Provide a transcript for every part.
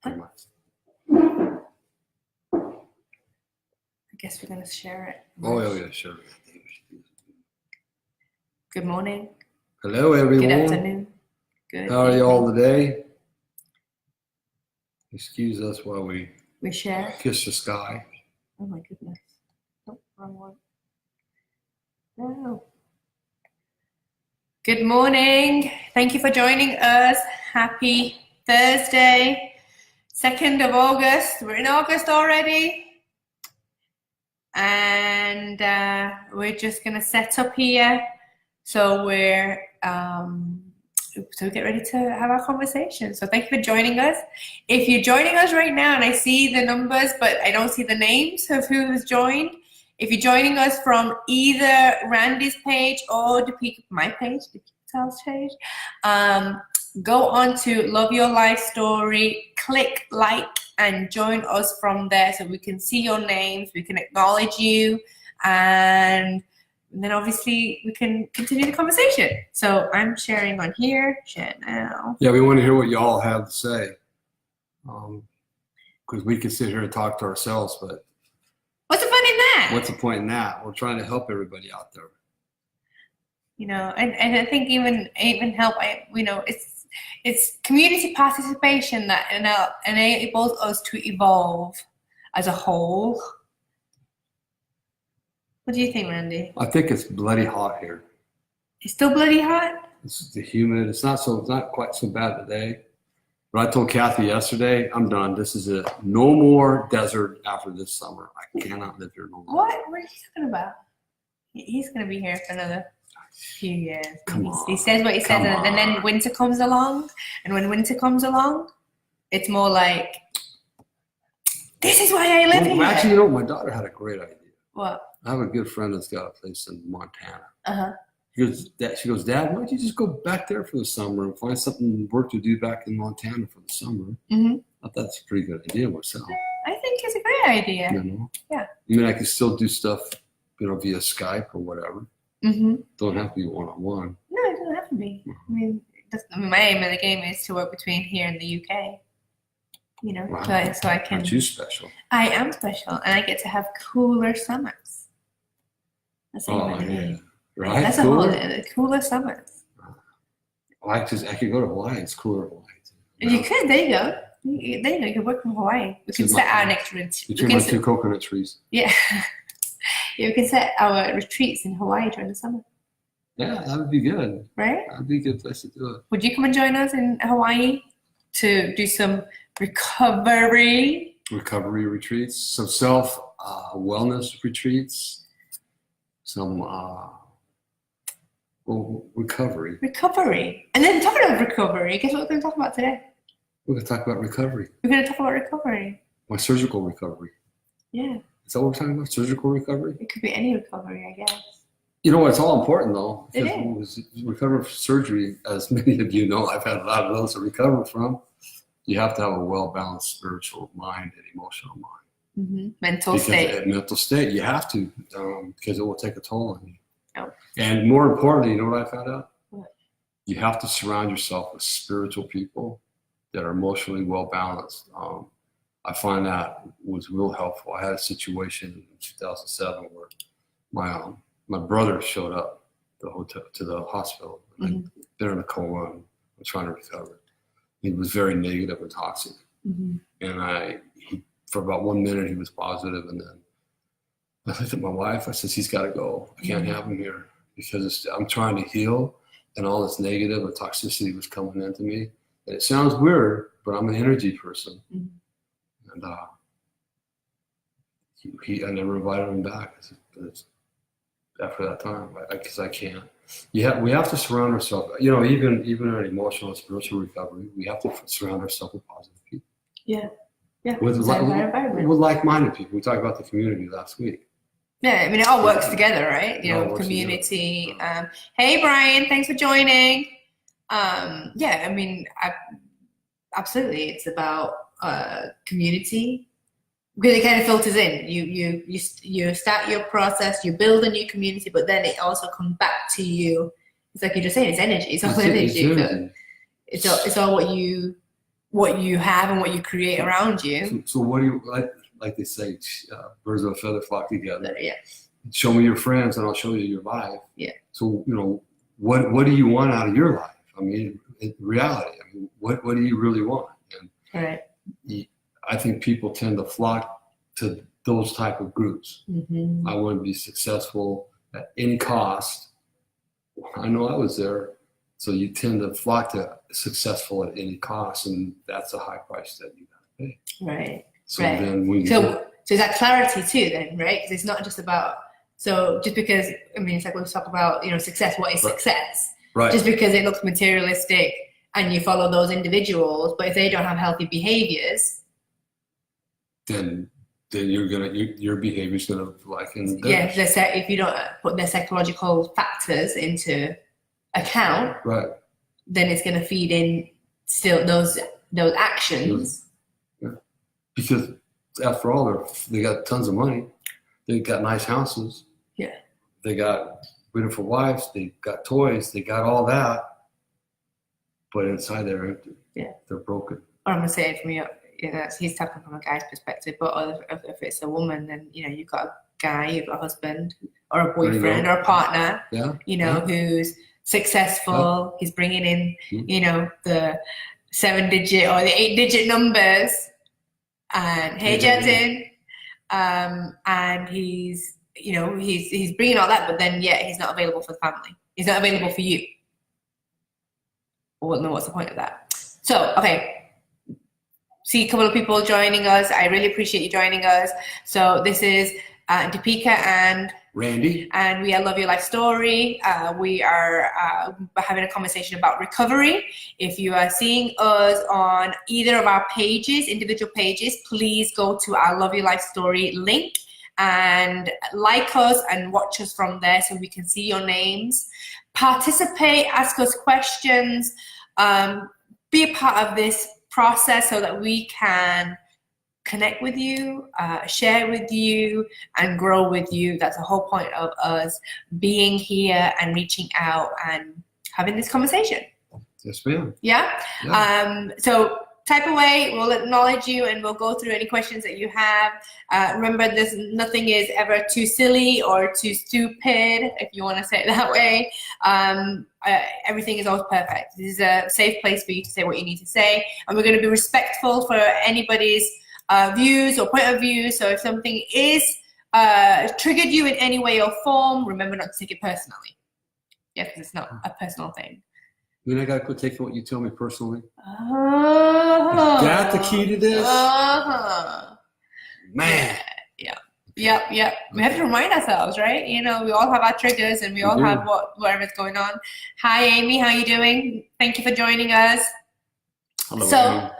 pretty much. I guess we're going to share it. Oh, yeah, sure. Good morning. Hello, everyone. Good afternoon. Good How are you evening. all today? Excuse us while we We share. kiss the sky. Oh my goodness. Oh, wrong one. No. Good morning. Thank you for joining us. Happy Thursday, 2nd of August. We're in August already. And we're just going to set up here. So we get ready to have our conversation. So thank you for joining us. If you're joining us right now, and I see the numbers, but I don't see the names of who has joined. If you're joining us from either Randy's page or my page, the Tales page, go on to Love Your Life Story, click like, and join us from there so we can see your names, we can acknowledge you, and then obviously we can continue the conversation. So I'm sharing on here, share now. Yeah, we want to hear what y'all have to say. Because we can sit here and talk to ourselves, but What's the fun in that? what's the point in that? We're trying to help everybody out there. You know, and I think even help, it's community participation that enables us to evolve as a whole. What do you think, Randy? I think it's bloody hot here. It's still bloody hot? It's the humid. It's not quite so bad today. But I told Kathy yesterday, I'm done. This is it. No more desert after this summer. I cannot live here no more. What are you talking about? He's going to be here for another few years. He says what he says, and then winter comes along. And when winter comes along, it's more like, this is why I live here. Actually, you know, my daughter had a great idea. What? I have a good friend that's got a place in Montana. Uh-huh. She goes, Dad, why don't you just go back there for the summer and find something work to do back in Montana for the summer? Mm-hmm. I thought that's a pretty good idea myself. I think it's a great idea. You know? Yeah. I mean, I can still do stuff, you know, via Skype or whatever. Mm-hmm. Don't have to be one-on-one. No, it doesn't have to be. I mean, my aim of the game is to work between here and the UK. You know, Wow. so I can. Aren't you special? I am special, and I get to have cooler summers. That's the aim of the Yeah. game. Right? That's Cool. cooler summers. I could go to Hawaii. It's cooler in Hawaii. You could. There you go. There you go. You can work from Hawaii. We can set our next retreat. Between my two coconut trees. Yeah. Yeah, we can set our retreats in Hawaii during the summer. Yeah, that would be good. Right? That would be a good place to do it. Would you come and join us in Hawaii to do some recovery Retreats, some self wellness retreats, some recovery. And then talking about recovery, guess what we're going to talk about today? We're going to talk about recovery. We're going to talk about recovery. My surgical recovery. Yeah. Is that what we're talking about? Surgical recovery? It could be any recovery, I guess. You know what? It's all important though. It Because recovery from surgery, as many of you know, I've had a lot of those to recover from. You have to have a well-balanced spiritual mind and emotional mind. Mm-hmm. Mental state. Mental state. You have to, because it will take a toll on you. Oh. And more importantly, you know what I found out? What? You have to surround yourself with spiritual people that are emotionally well-balanced. I find that was real helpful. I had a situation in 2007 where my brother showed up to the hospital. Mm-hmm. I'd been in a coma and was trying to recover. He was very negative and toxic. Mm-hmm. And for about 1 minute, he was positive, and then I looked at my wife. I said, he's got to go. I can't have him here because I'm trying to heal, and all this negative and toxicity was coming into me. And it sounds weird, but I'm an energy person. Mm-hmm. And I never invited him back after that time because I can't. We have to surround ourselves. You know, even in an emotional and spiritual recovery, we have to surround ourselves with positive people. Yeah. Yeah. With like-minded people. We talked about the community last week. Yeah, I mean, it all works together, right? You know, community. Hey, Brian, thanks for joining. Yeah, I mean, absolutely. It's about community. Because it kind of filters in. You start your process, you build a new community, but then it also comes back to you. It's like you're just saying, it's energy. It's all energy. It's all what you what you have and what you create around you. So what do you like they say, birds of a feather flock together. Yeah. Show me your friends and I'll show you your life. Yeah. So, what do you want out of your life? I mean, in reality, I mean, what do you really want? And Right. I think people tend to flock to those type of groups. Mm-hmm. I want to be successful at any cost. I know I was there. So you tend to flock to successful at any cost, and that's a high price that you got to pay. Right. So right. then when you So is that clarity too then, right? Because it's not just about, so just because, I mean, it's like when we talk about, success, what is success? right. Just because it looks materialistic and you follow those individuals, but if they don't have healthy behaviors, then your behavior's gonna in yeah, if you don't put their psychological factors into account, right, then it's going to feed in still those actions. Yeah. Because after all, they got tons of money, they got nice houses, yeah, they got beautiful wives, they got toys, they got all that, but inside they're empty. Yeah, they're broken. Or I'm gonna say it from you. He's talking from a guy's perspective, but if it's a woman, then you've got a guy, you've got a husband or a boyfriend or a partner, who's successful. He's bringing in, the 7-digit or the 8-digit numbers, and hey, Jetson, and he's bringing all that, but then he's not available for the family. He's not available for you. Well, no, what's the point of that? So, okay. See a couple of people joining us. I really appreciate you joining us. So this is Deepika and Randy, and we are Love Your Life Story. We are having a conversation about recovery. If you are seeing us on either of our pages, individual pages, please go to our Love Your Life Story link and like us and watch us from there so we can see your names. Participate, ask us questions, be a part of this process so that we can connect with you, share with you, and grow with you. That's the whole point of us being here and reaching out and having this conversation. Yes, ma'am. Yeah? So type away, we'll acknowledge you, and we'll go through any questions that you have. Remember, nothing is ever too silly or too stupid, if you want to say it that way. Everything is always perfect. This is a safe place for you to say what you need to say, and we're going to be respectful for anybody's views or point of view. So if something is triggered you in any way or form, remember not to take it personally. Yeah, because it's not a personal thing. I mean, I gotta quit taking what you tell me personally. Oh. Is that the key to this? Man. Yep. We have to remind ourselves, right? We all have our triggers and we all have whatever's going on. Hi, Amy. How you doing? Thank you for joining us. Hello, so,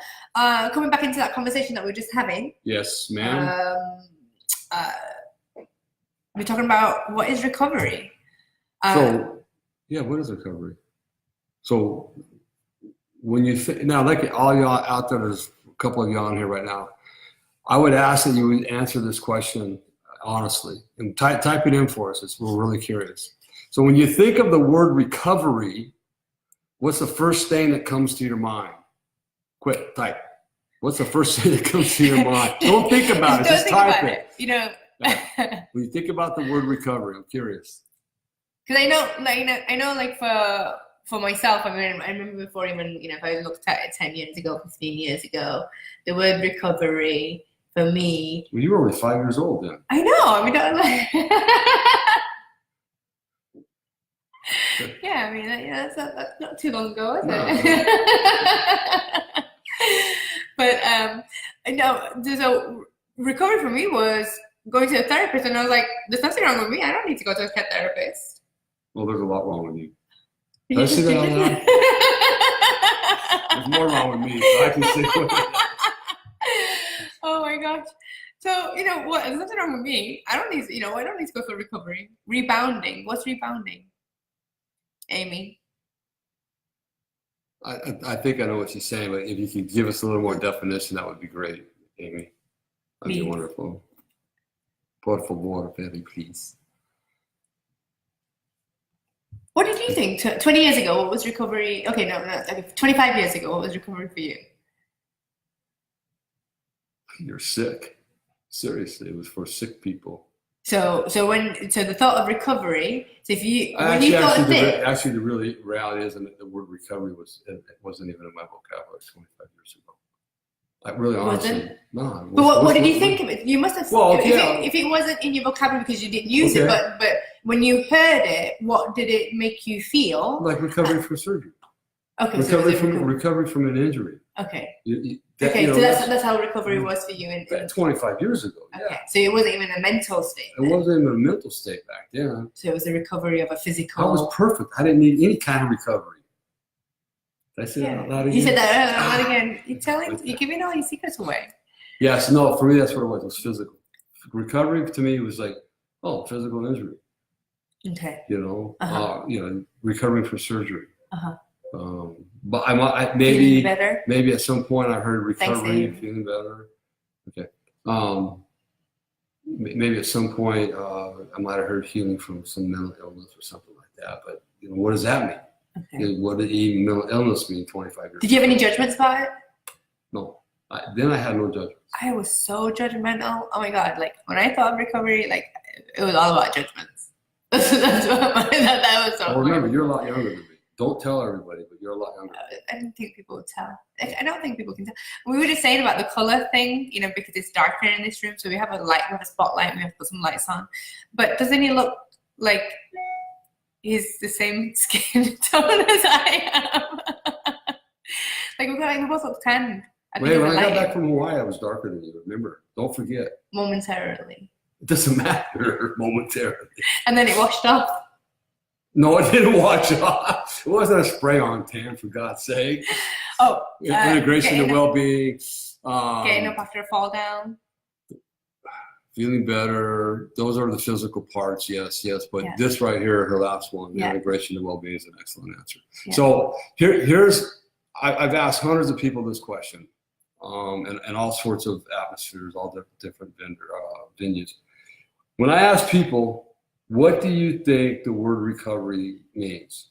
coming back into that conversation that we were just having. Yes, ma'am. We're talking about what is recovery. What is recovery? So when you now, like all y'all out there, there's a couple of y'all on here right now. I would ask that you would answer this question honestly and type it in for us. We're really curious. So when you think of the word recovery, what's the first thing that comes to your mind? Quick, type. What's the first thing that comes to your mind? Don't think about it. Just type it. When you think about the word recovery, I'm curious. Because I know, like for myself, I mean, I remember before even, if I looked at it 10 years ago, 15 years ago, the word recovery for me. Well, you were only 5 years old then. I know. I mean, yeah, I mean, that's not too long ago, is it? But so recovery for me was going to a therapist, and I was like, there's nothing wrong with me. I don't need to go to a therapist. Well, there's a lot wrong with you. Did I say that out loud? There's more wrong with me. So I can say Oh my gosh. So, what? There's nothing wrong with me. I don't need to go for recovery. Rebounding. What's rebounding? Amy? I think I know what she's saying, but if you could give us a little more definition, that would be great, Amy. That'd be wonderful. Por favor, very please. What did you think 20 years ago? What was recovery? Okay, no. Okay, 25 years ago, what was recovery for you? You're sick. Seriously, it was for sick people. So the thought of recovery. So when you thought of this, Actually, the really reality is, and the word recovery wasn't even in my vocabulary 25 years ago. Like really, honestly, no. But what did you think of it? You must have. Well, if it wasn't in your vocabulary because you didn't use it, but when you heard it, what did it make you feel? Like recovery from surgery. Okay, recovery from an injury. Okay. So that's how recovery was for you. 25 years ago. Okay, Yeah. so it wasn't even a mental state. It wasn't even a mental state back then. So it was a recovery of a physical. I was perfect. I didn't need any kind of recovery. Did I say that out loud again? You said that out loud again. You're giving all your secrets away. Yes, no, for me that's what it was. It was physical. Recovery to me was like, physical injury. Okay. Recovering from surgery. Uh-huh. But I maybe better? Maybe at some point I heard recovery, feeling better. Okay. Maybe at some point I might have heard healing from some mental illness or something like that. But what does that mean? Okay. What did even mental illness mean 25 years Did you have any judgments about it? No. Then I had no judgments. I was so judgmental. Oh my God. Like when I thought of recovery, like it was all about judgments. That's what that was so Well, remember, you're a lot younger than me. Don't tell everybody, but you're a lot younger. I don't think people would tell. I don't think people can tell. We were just saying about the color thing, because it's darker in this room. So we have a spotlight. We have to put some lights on. But doesn't he look like he's the same skin tone as I am? we both look tan. Wait, when I got back from Hawaii, I was darker than you. Remember? Don't forget. Momentarily. It doesn't matter momentarily. And then it washed off. No, it didn't wash off. It wasn't a spray-on tan, for God's sake. Oh, integration and well-being. Getting up after a fall down. Feeling better. Those are the physical parts, yes. But this right here, her last one, integration and well-being, is an excellent answer. Yeah. So I've asked hundreds of people this question, and all sorts of atmospheres, all different venues. When I ask people, what do you think the word recovery means?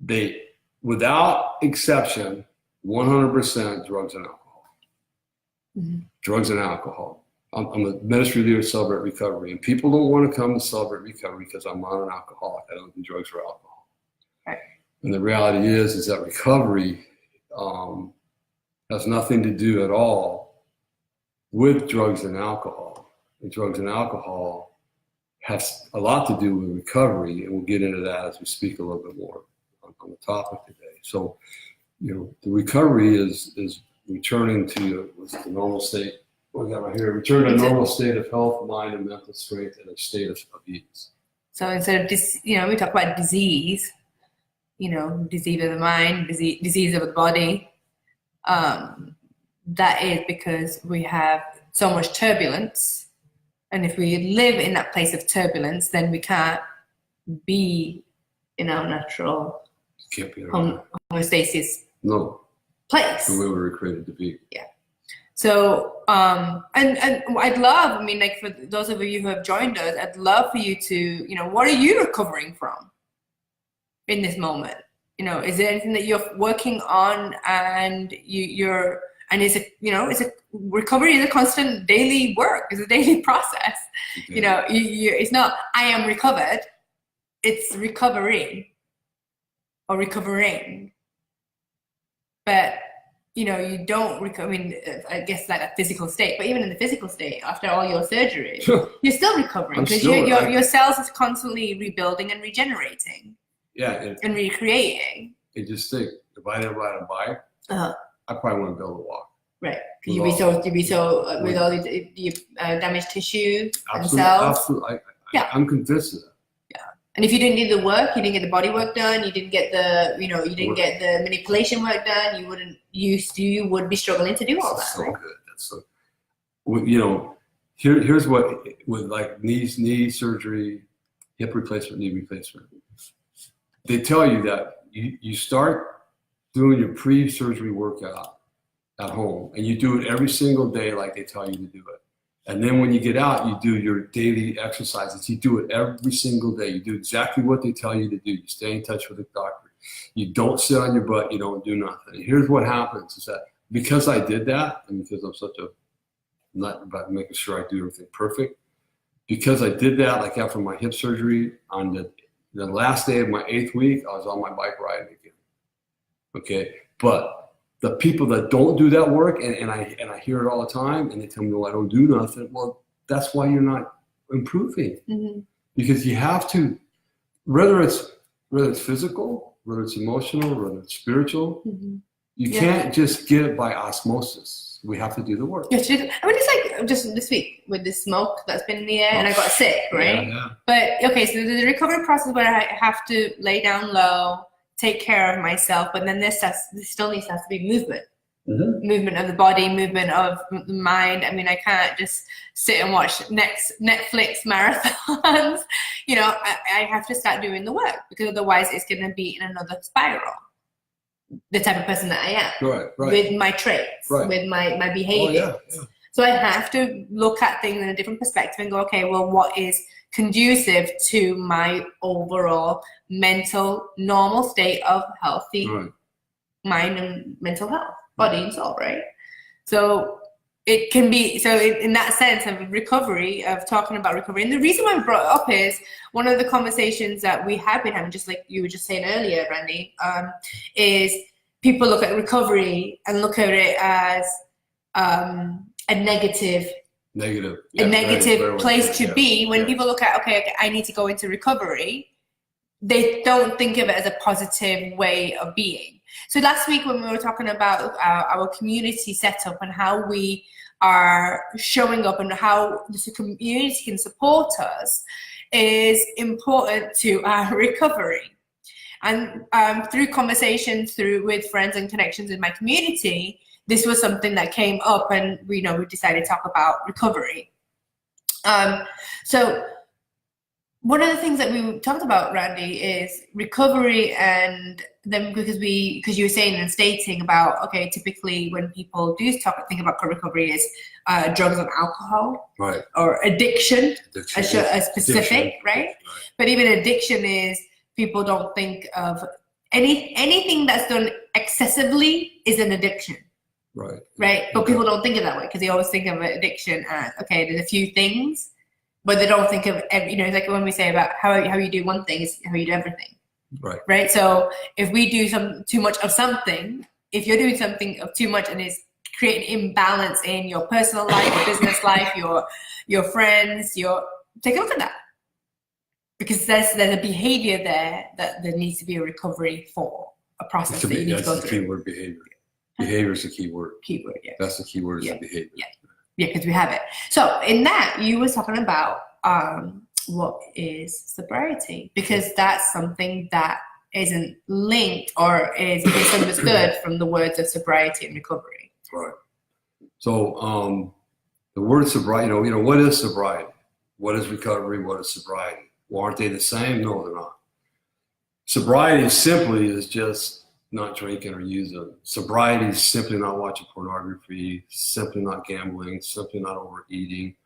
They, without exception, 100% drugs and alcohol. Mm-hmm. Drugs and alcohol. I'm a ministry leader of Celebrate Recovery, and people don't want to come to Celebrate Recovery because I'm not an alcoholic. I don't do drugs or alcohol. Right. And the reality is that recovery has nothing to do at all with drugs and alcohol. And drugs and alcohol has a lot to do with recovery, and we'll get into that as we speak a little bit more on the topic today. So, the recovery is returning to the normal state. What we got right here? Return to a normal state of health, mind, and mental strength, and a state of ease. So instead of we talk about disease, disease of the mind, disease of the body. That is because we have so much turbulence. And if we live in that place of turbulence, then we can't be in our natural homeostasis place. The way we were created to be. Yeah. So, and I'd love, for those of you who have joined us, I'd love for you to, what are you recovering from in this moment? Is there anything that you're working on and it's a recovery is a constant daily work. It's a daily process. Okay. It's not, I am recovered. It's recovery or recovering. But, you don't recover. I guess like a physical state, but even in the physical state, after all your surgery, you're still recovering because your cells is constantly rebuilding and regenerating. Yeah. And recreating. You just think, if I didn't ride a bike, I probably wouldn't be able to walk. Right. You'd be so with all the damaged tissue and cells. Absolutely. I'm convinced of that. Yeah. And if you didn't do the work, you didn't get the body work done, you didn't get the, you didn't get the manipulation work done, you would be struggling to do all that. So right? Good. That's so. Here's what with like knee surgery, hip replacement, knee replacement. They tell you that you start doing your pre-surgery workout at home, and you do it every single day like they tell you to do it. And then when you get out, you do your daily exercises. You do it every single day. You do exactly what they tell you to do. You stay in touch with the doctor. You don't sit on your butt. You don't do nothing. And here's what happens is that because I did that, and because I'm such a not about making sure I do everything perfect. Because I did that, like after my hip surgery, on the last day of my 8th week, I was on my bike riding again. Okay, but the people that don't do that work, and I hear it all the time, and they tell me, well, I don't do nothing. Well, that's why you're not improving. Mm-hmm. Because you have to, whether it's physical, whether it's emotional, whether it's spiritual, Mm-hmm. you can't just get it by osmosis. We have to do the work. I mean, it's like just this week with the smoke that's been in the air, and I got sick, right? Yeah. But okay, so there's the recovery process where I have to lay down low, take care of myself, but then there still needs to be movement. Mm-hmm. Movement of the body, movement of the mind. I mean, I can't just sit and watch Netflix marathons. I have to start doing the work, because otherwise it's going to be in another spiral. The type of person that I am, Right. with my traits, with my behavior. Oh, yeah. So I have to look at things in a different perspective and go, okay, well, what is conducive to my overall mental normal state of healthy mind and mental health, body and soul, right? So it can be, so in that sense of recovery, of talking about recovery, and the reason why I brought it up is one of the conversations that we have been having, just like you were just saying earlier, Randy, is people look at recovery and look at it as a negative place to be. When people look at, okay, I need to go into recovery, they don't think of it as a positive way of being. So last week when we were talking about our community setup and how we are showing up and how the community can support us is important to our recovery. And through conversations with friends and connections in my community, this was something that came up, and we decided to talk about recovery. So one of the things that we talked about, Randy, is recovery, and then because you were saying and stating about, okay, typically when people do think about recovery is drugs and alcohol, right, or addiction. A specific, right? But even addiction is, people don't think of anything that's done excessively is an addiction. Right. But people don't think of it that way, because they always think of addiction as, okay, there's a few things, but they don't think of, it's like when we say about how you do one thing is how you do everything. Right. So if we do too much of something, if you're doing something of too much and it's creating imbalance in your personal life, your business life, your friends, take a look at that. Because there's a behavior there that there needs to be a recovery for, a process that you need to go through. That's the key word, behavior. Behavior is the key word. Keyword, yeah. That's the key word, is the behavior. Yeah, because we have it. So in that, you were talking about what is sobriety, because that's something that isn't linked or is misunderstood from the words of sobriety and recovery. Right. So the word sobriety, what is sobriety? What is recovery? What is sobriety? Well, aren't they the same? No, they're not. Sobriety simply is just not drinking or using. Sobriety is simply not watching pornography, simply not gambling, simply not overeating,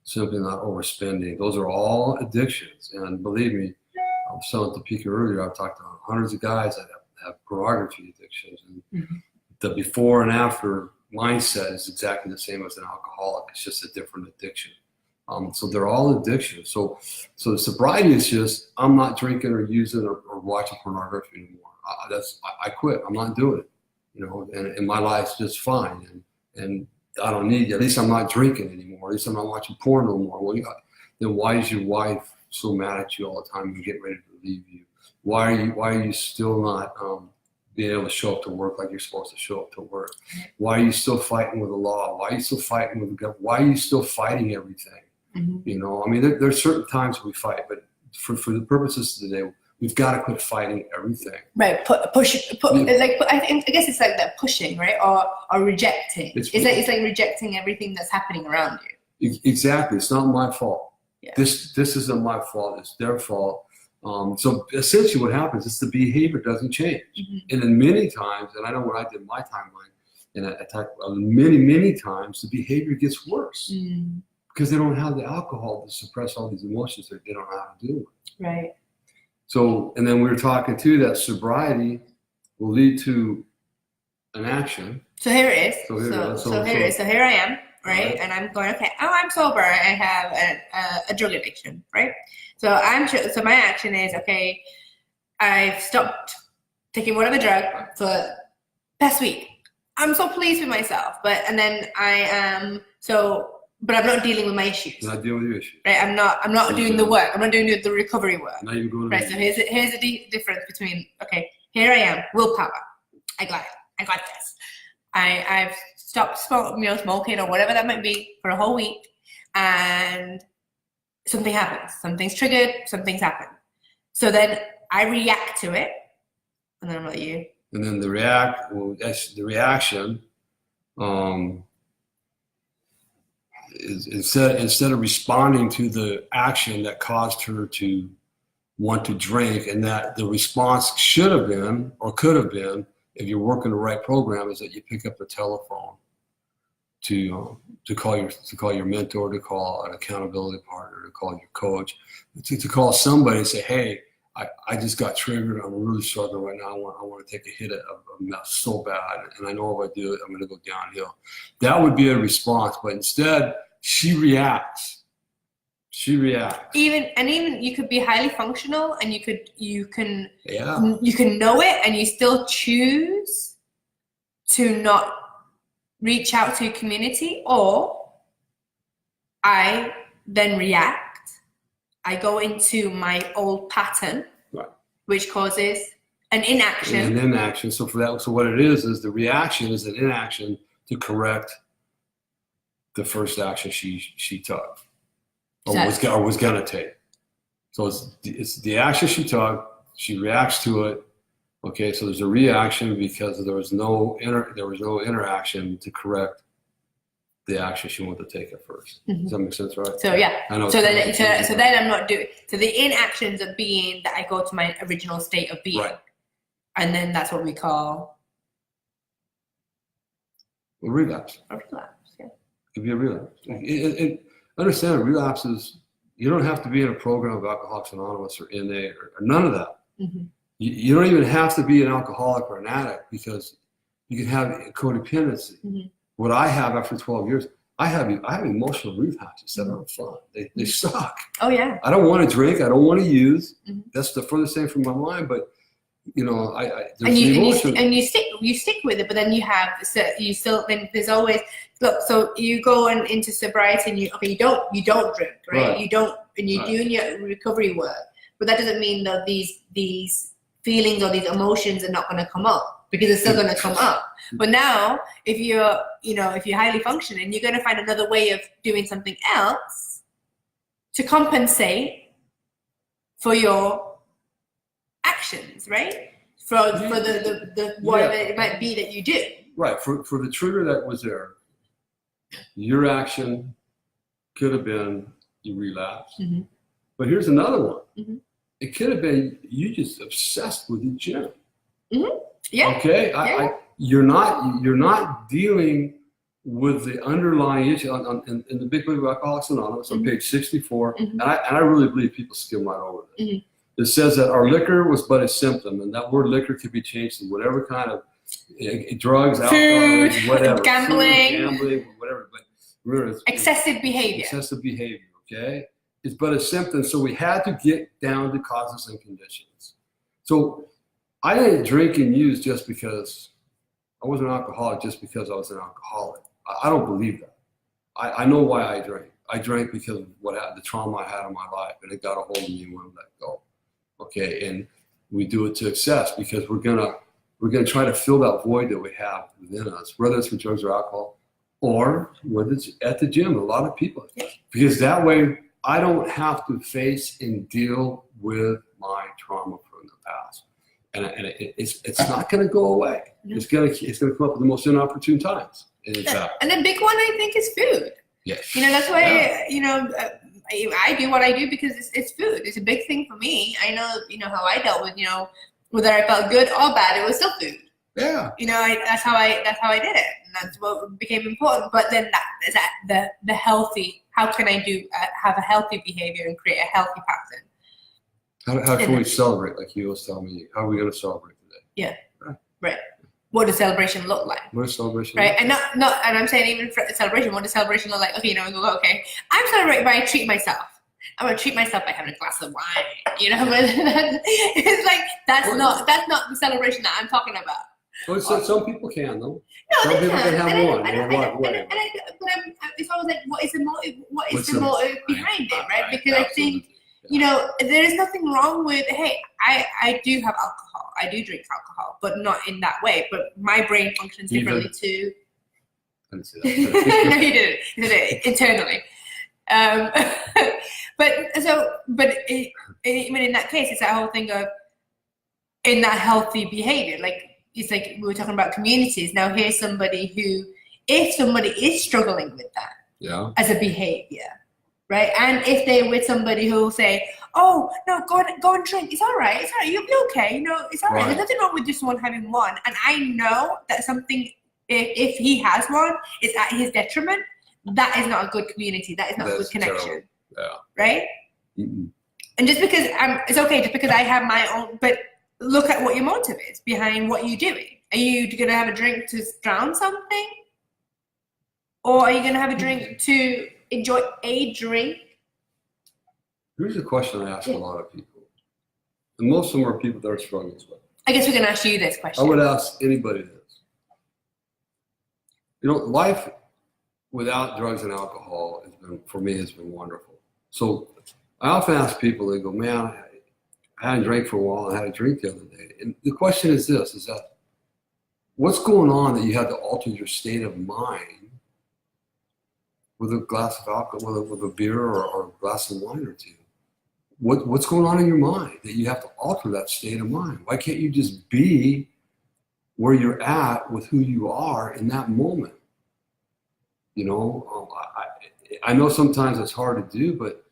simply not overspending. Those are all addictions. And believe me, I was telling Topeka earlier, I've talked to hundreds of guys that have pornography addictions. And the before and after mindset is exactly the same as an alcoholic. It's just a different addiction. So they're all addictions. So the sobriety is just, I'm not drinking or using or watching pornography anymore. I quit. I'm not doing it. And my life's just fine. And I don't need it. At least I'm not drinking anymore. At least I'm not watching porn no more. Well, then why is your wife so mad at you all the time and getting ready to leave you? Why are you still not being able to show up to work like you're supposed to show up to work? Why are you still fighting with the law? Why are you still fighting with the government? Why are you still fighting everything? There's certain times we fight, but for the purposes of today, we've got to quit fighting everything. Right. Push. I guess it's like that pushing, right? Or rejecting. It's like rejecting everything that's happening around you. Exactly. It's not my fault. Yeah. This isn't my fault. It's their fault. So essentially what happens is the behavior doesn't change. And then many times, and I know when I did my timeline, and I talked about many times, the behavior gets worse. Because they don't have the alcohol to suppress all these emotions that they don't know how to deal with. Right. So, and then we were talking too that sobriety will lead to an action. So here it is. So here I am. right? Right. And I'm going, okay, oh, I'm sober. I have a drug addiction, right? So so my action is, okay, I've stopped taking whatever drug for past week. I'm so pleased with myself, but I'm not dealing with my issues. Not dealing with your issue. Right? I'm not doing the work. I'm not doing the recovery work. Not even going to Right. So here's the difference between, okay, here I am, willpower. I got it. I got this. I've stopped smoking or whatever that might be for a whole week, and something happens. Something's triggered. Something's happened. So then I react to it, and then I'm like you. And then the reaction is instead of responding to the action that caused her to want to drink, and that the response should have been or could have been, if you're working the right program, is that you pick up the telephone to call your mentor, to call an accountability partner, to call your coach, to call somebody and say, hey, I just got triggered. I'm really struggling right now. I want to take a hit of meth so bad, and I know if I do it, I'm going to go downhill. That would be a response, but instead she reacts. Even you could be highly functional, and you can yeah. you can know it, and you still choose to not reach out to your community, or I then react. I go into my old pattern, Right. which causes an inaction. An inaction. So what it is the reaction is an inaction to correct the first action she took, or was gonna take. So it's the action she took. She reacts to it. Okay, so there's a reaction because there was no interaction to correct the action she wanted to take at first. Mm-hmm. Does that make sense, right? So yeah. I know. So then I'm not doing. So the inactions of being that I go to my original state of being, Right. And then that's what we call a relapse. a relapse. Yeah. It could be a relapse. Understand, relapses. You don't have to be in a program of Alcoholics Anonymous or NA or none of that. Mm-hmm. You don't even have to be an alcoholic or an addict, because you can have codependency. Mm-hmm. What I have after 12 years, I have emotional relapses that aren't fun. They suck. Oh yeah. I don't want to drink. I don't want to use. Mm-hmm. That's the furthest thing from my mind. But and you stick with it, but then then there's always look. So you go into sobriety, and you don't drink, right? You don't, and you're doing your recovery work, but that doesn't mean that these feelings or these emotions are not going to come up, because it's still going to come up. But now, if you're highly functioning, you're going to find another way of doing something else to compensate for your actions, right? For the whatever it might be that you do. Right. For the trigger that was there, your action could have been you relapse. Mm-hmm. But here's another one. Mm-hmm. It could have been you just obsessed with the gym. Mm-hmm. Yeah. Okay. Yeah. You're not dealing with the underlying issue in the big book of Alcoholics Anonymous on page 64, mm-hmm. and I really believe people skim right over this. Mm-hmm. It says that our liquor was but a symptom, and that word liquor could be changed to whatever kind of drugs, alcohol, whatever, gambling, whatever. But remember, excessive behavior. Excessive behavior. Okay, it's but a symptom. So we had to get down to causes and conditions. So I didn't drink and use just because I was an alcoholic, just because I was an alcoholic. I don't believe that. I know why I drank. I drank because of the trauma I had in my life, and it got a hold of me and wouldn't let go. Okay, and we do it to excess because we're gonna try to fill that void that we have within us, whether it's with drugs or alcohol, or whether it's at the gym. A lot of people, because that way I don't have to face and deal with my trauma from the past. And it's not going to go away. No. It's going to come up at the most inopportune times. And the big one, I think, is food. Yes. That's why I do what I do, because it's food. It's a big thing for me. I know how I dealt with whether I felt good or bad, it was still food. Yeah. That's how I did it, and that's what became important. But then the healthy. How can I have a healthy behavior and create a healthy pattern? How can we celebrate, like you was telling me? How are we going to celebrate today? Yeah, right. what does celebration look like? What a celebration. Right, and not, and I'm saying even for celebration, what does celebration look like? Okay, okay, I'm celebrating by I treat myself. I'm gonna treat myself by having a glass of wine, but it's like that's not the celebration that I'm talking about. Well, some people can though. No, Some they people can have one. but it's always like, what is the motive? What is the motive behind it, right? Because I think there is nothing wrong with, hey, I do have alcohol, I do drink alcohol, but not in that way. But my brain functions differently too. I didn't say that. No, you didn't. You did it internally. But even in that case, it's that whole thing of in that healthy behavior. Like it's like we were talking about communities. Now here's somebody who, if somebody is struggling with that as a behavior, right? And if they're with somebody who will say, "Oh no, go and drink. It's all right. It's all right. You'll be okay. It's all right. There's nothing wrong with just one having one." And I know that something, if he has one, is at his detriment. That is not a good community. That is not a good connection. Terrible. Yeah. Right? Mm-mm. And just because it's okay, just because I have my own, but look at what your motive is behind what you're doing. Are you going to have a drink to drown something? Or are you going to have a drink to enjoy a drink? Here's a question I ask a lot of people. And most of them are people that are struggling with. I guess we can ask you this question. I would ask anybody this. Life without drugs and alcohol for me has been wonderful. So I often ask people, they go, "Man, I hadn't drank for a while. I had a drink the other day." And the question is this, is that what's going on that you have to alter your state of mind with a glass of alcohol, with a beer or a glass of wine or two? What's going on in your mind that you have to alter that state of mind? Why can't you just be where you're at with who you are in that moment? I know sometimes it's hard to do, but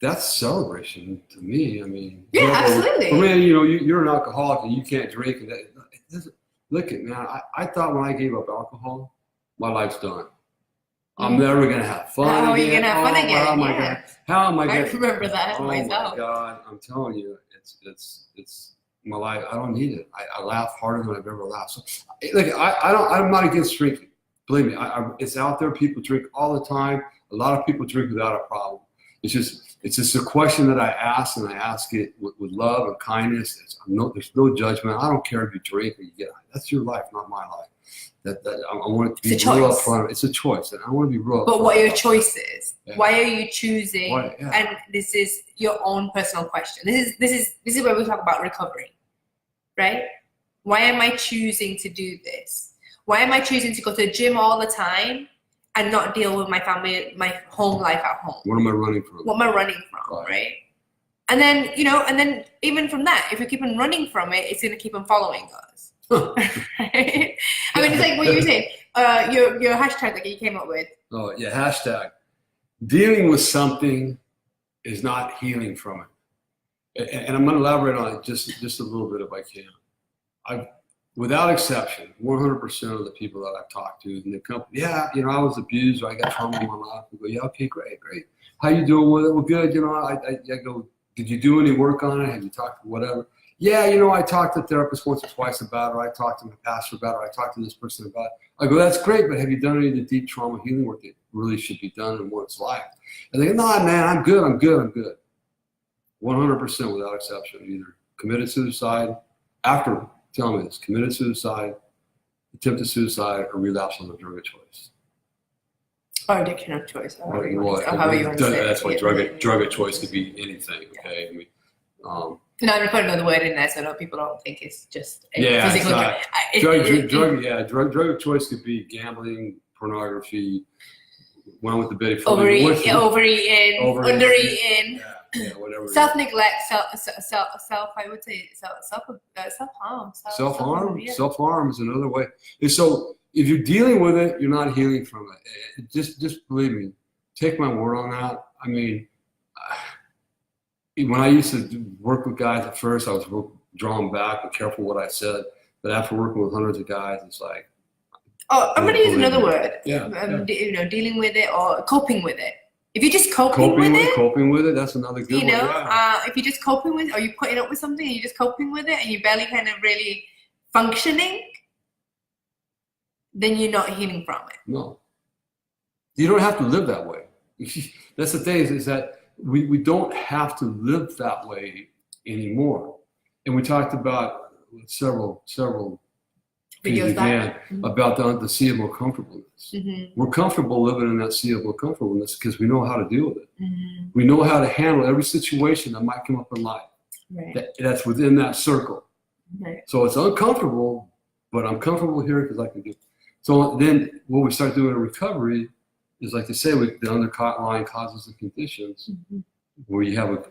that's celebration to me. I mean, absolutely. For me, you're an alcoholic and you can't drink. And it doesn't, look at man. I thought when I gave up alcohol, my life's done. I'm never gonna have fun. Oh, again. You're gonna have fun again. Oh my God! How am I gonna? I remember that myself. Oh my God! I'm telling you, it's my life. I don't need it. I laugh harder than I've ever laughed. So, I'm not against drinking. Believe me, it's out there. People drink all the time. A lot of people drink without a problem. It's just a question that I ask, and I ask it with love and kindness. There's no judgment. I don't care if you drink or you get high. That's your life, not my life. I want it to be real upfront. It's a choice, and I want to be real. But what are your choices? Yeah. Why are you choosing? Yeah. And this is your own personal question. This is where we talk about recovery, right? Why am I choosing to do this? Why am I choosing to go to the gym all the time and not deal with my family, my home life at home? What am I running from? What am I running from, right? And then, and then even from that, if we keep on running from it, it's going to keep on following us. Right? I mean, it's like what you were saying, your hashtag that you came up with. Oh, yeah, hashtag. Dealing with something is not healing from it. And I'm going to elaborate on it just a little bit if I can. Without exception, 100% of the people that I've talked to in the company, I was abused or I got trauma in my life. I go, yeah, okay, great. How you doing with it? Well, good. I go, did you do any work on it? Have you talked to whatever? Yeah, I talked to the therapist once or twice about it. Or I talked to my pastor about it. Or I talked to this person about it. I go, that's great, but have you done any of the deep trauma healing work that really should be done in one's life? And they go, no, man, I'm good. 100% without exception, either committed suicide after. Tell me this: committed suicide, attempted suicide, or relapse on the drug of choice. Or addiction of choice. However you want to say it. That's why drug of choice could be anything. Okay, I mean, no, I'm putting another word in there so that people don't think it's just a physical drug. Drug of choice could be gambling, pornography. One with the Betty Ford. Overeating, undereating. Yeah, whatever. Self-neglect, I would say self-harm. Self-harm is another way. And so if you're dealing with it, you're not healing from it. Just believe me. Take my word on that. I mean, when I used to work with guys at first, I was drawn back and careful what I said. But after working with hundreds of guys, it's like. Oh, I'm going to use another word. Yeah. Dealing with it or coping with it. If you're just coping with it, that's another good one. If you're just coping with it, or you're putting up with something and you're just coping with it and you barely kind of really functioning, then you're not healing from it. No. You don't have to live that way. That's the thing is that we don't have to live that way anymore. And we talked about several Videos back. about the seeable comfortableness. Mm-hmm. We're comfortable living in that seeable comfortableness because we know how to deal with it. Mm-hmm. We know how to handle every situation that might come up in life. Right. That's within that circle. Right. So it's uncomfortable, but I'm comfortable here because I can do it. So then what we start doing in recovery is, like they say, the underlying causes and conditions, Mm-hmm. where you have